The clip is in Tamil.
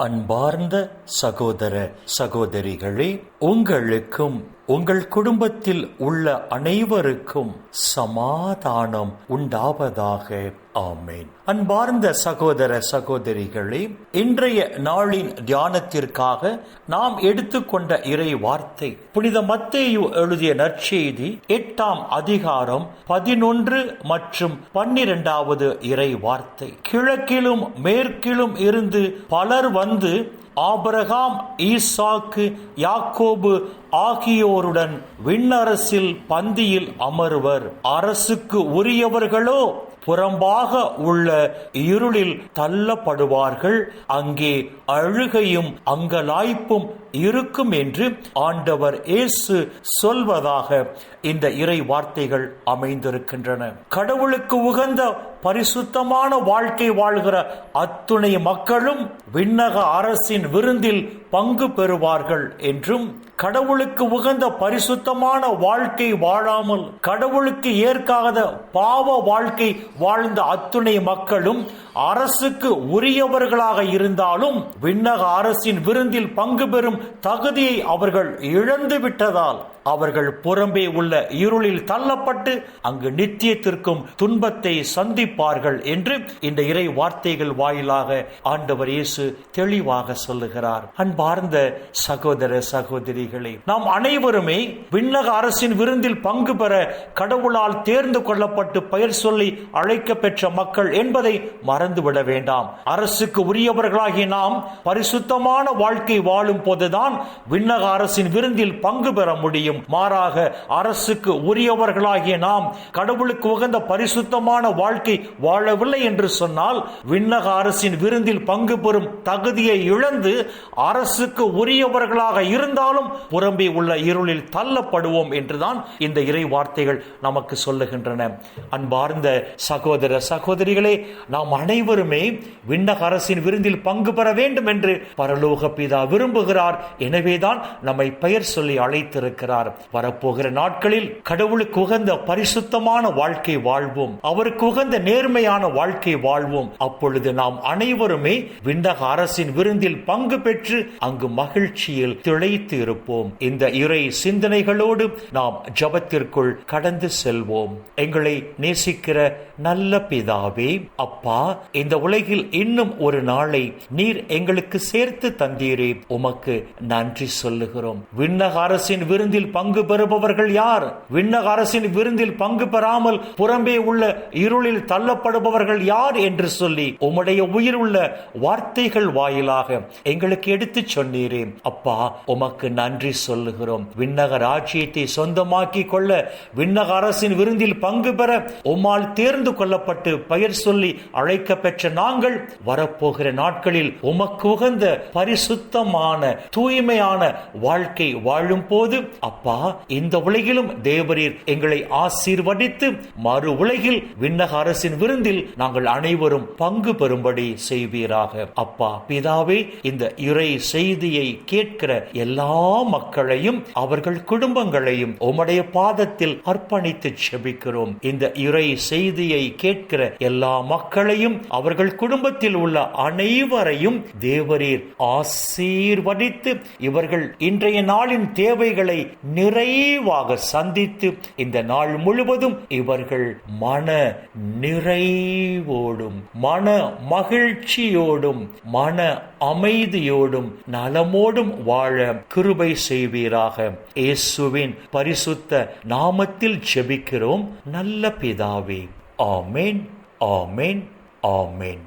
அன்பார்ந்த சகோதர சகோதரிகளே, உங்களுக்கும் உங்கள் குடும்பத்தில் உள்ள அனைவருக்கும் சமாதானம் உண்டாவதாக. ஆமேன். அன்பார்ந்த சகோதர சகோதரிகளே, இன்றைய நாளின் தியானத்திற்காக நாம் எடுத்துக்கொண்ட இறை வார்த்தை புனித மத்தேயு எழுதிய நற்செய்தி 8ஆம் அதிகாரம் 11 மற்றும் 12வது இறை வார்த்தை. கிழக்கிலும் மேற்கிலும் இருந்து பலர் வந்து ஆபிரகாம், ஈசாக்கு, யாக்கோபு ஆகியோருடன் விண்ணரசில் பந்தியில் அமர்வர். அரசுக்கு உரியவர்களோ புறம்பாக உள்ள இருளில் தள்ளப்படுவார்கள். அங்கே அழுகையும் அங்கலாய்ப்பும் இருக்கும் என்று ஆண்டவர் இயேசு சொல்வதாக இந்த இறை வார்த்தைகள் அமைந்திருக்கின்றன. கடவுளுக்கு உகந்த பரிசுத்தமான வாழ்க்கை வாழ்கிற அத்துணை மக்களும் விண்ணக அரசின் விருந்தில் பங்கு பெறுவார்கள் என்றும், கடவுளுக்கு உகந்த பரிசுத்தமான வாழ்க்கை வாழாமல் கடவுளுக்கு ஏற்காத பாவ வாழ்க்கை வாழ்ந்த அத்துணை மக்களும் அரசுக்கு உரியவர்களாக இருந்தாலும் விண்ணக அரசின் விருந்தில் பங்கு பெறும் தகுதியை அவர்கள் இழந்து விட்டதால் அவர்கள் புறம்பே உள்ள இருளில் தள்ளப்பட்டு அங்கு நித்தியத்திற்கும் துன்பத்தை சந்திப்பார்கள் என்று இந்த இறை வார்த்தைகள் வாயிலாக ஆண்டவர் இயேசு தெளிவாக சொல்லுகிறார். அன்பார்ந்த சகோதர சகோதரிகளே, நாம் அனைவருமே விண்ணக அரசின் விருந்தில் பங்கு பெற கடவுளால் தேர்ந்து கொள்ளப்பட்டு பெயர் சொல்லி அழைக்க பெற்ற மக்கள் என்பதை மறந்துவிட வேண்டாம். அரசுக்கு உரியவர்களாகிய நாம் பரிசுத்தமான வாழ்க்கை வாழும் போதுதான் விண்ணக அரசின் விருந்தில் பங்கு பெற முடியும். மாறாக அரசுக்கு உரியவர்களாகிய நாம் கடவுளுக்கு உகந்த பரிசுத்தமான வாழ்க்கை வாழவில்லை என்று சொன்னால் விண்ணக அரசின் விருந்தில் பங்கு பெறும் தகுதியை இழந்து அரசுக்கு உரியவர்களாக இருந்தாலும் புறம்பே உள்ள இருளில் தள்ளப்படுவோம் என்றுதான் இந்த இறை வார்த்தைகள் நமக்கு சொல்லுகின்றன. அன்பார்ந்த சகோதர சகோதரிகளே, நாம் அனைவருமே விண்ணக அரசின் விருந்தில் பங்கு பெற வேண்டும் என்று பரலோக பிதா விரும்புகிறார். எனவேதான் நம்மை பெயர் சொல்லி அழைத்திருக்கிறார். வரப்போகிற நாட்களில் கடவுளுக்கு உகந்த பரிசுத்தமான வாழ்க்கை வாழ்வோம், அவருக்கு உகந்த நேர்மையான வாழ்க்கை வாழ்வோம். அப்பொழுது நாம் அனைவருமே விண்ணக அரசின் விருந்தில் பங்கு பெற்று அங்கு மகிழ்ச்சியில் திளைத்து இருப்போம். இந்த இறை சிந்தனைகளோடு நாம் ஜெபத்திற்குள் கடந்து செல்வோம். எங்களை நேசிக்கிற நல்ல பிதாவே, அப்பா, இந்த உலகில் இன்னும் ஒரு நாளை நீர் எங்களுக்கு சேர்த்து தந்தீரே, உமக்கு நன்றி சொல்லுகிறோம். விண்ணக அரசின் விருந்தில் பங்கு பெறுபவர்கள் யார்? விண்ணக அரசின் விருந்தில் பங்கு பெறாமல் புறம்பே உள்ள இருளில் தள்ளப்படுபவர்கள் யார் என்று சொல்லி உம்முடைய உயிர் உள்ள வார்த்தைகள் வாயிலாக எங்களுக்கு எடுத்து சொன்னீரே. அப்பா, உமக்கு நன்றி சொல்லுகிறோம். விண்ணக ராஜ்யத்தை சொந்தமாக்கி கொள்ள விண்ணக அரசின் விருந்தில் பங்கு பெற உம்மால் தேர்ந்து கொள்ளப்பட்டு பெயர் சொல்லி அழைக்க பெற்ற நாங்கள் வரப்போகிற நாட்களில் உமக்கு உகந்த பரிசுத்தமான தூய்மையான வாழ்க்கை வாழும் போது அப்பா, இந்த உலகிலும் தேவரீர் எங்களை ஆசீர்வதித்து மறு உலகில் விண்ணக அரசின் விருந்தில் நாங்கள் அனைவரும் பங்கு பெறும்படி செய்வீராக. அப்பா பிதாவே, இந்த இறை செய்தியை கேட்கிற எல்லா மக்களையும் அவர்கள் குடும்பங்களையும் உம்முடைய பாதத்தில் அர்ப்பணித்து செபிக்கிறோம். இந்த இறை செய்தியை கேட்கிற எல்லா மக்களையும் அவர்கள் குடும்பத்தில் உள்ள அனைவரையும் தேவரீர் ஆசீர்வதித்து இவர்கள் இன்றைய நாளின் தேவைகளை நிறைவாக சந்தித்து இந்த நாள் முழுவதும் இவர்கள் மன நிறைவோடும் மன மகிழ்ச்சியோடும் மன அமைதியோடும் நலமோடும் வாழ கிருபை செய்வீராக. இயேசுவின் பரிசுத்த நாமத்தில் ஜெபிக்கிறோம் நல்ல பிதாவே. ஆமேன், ஆமேன், ஆமேன்.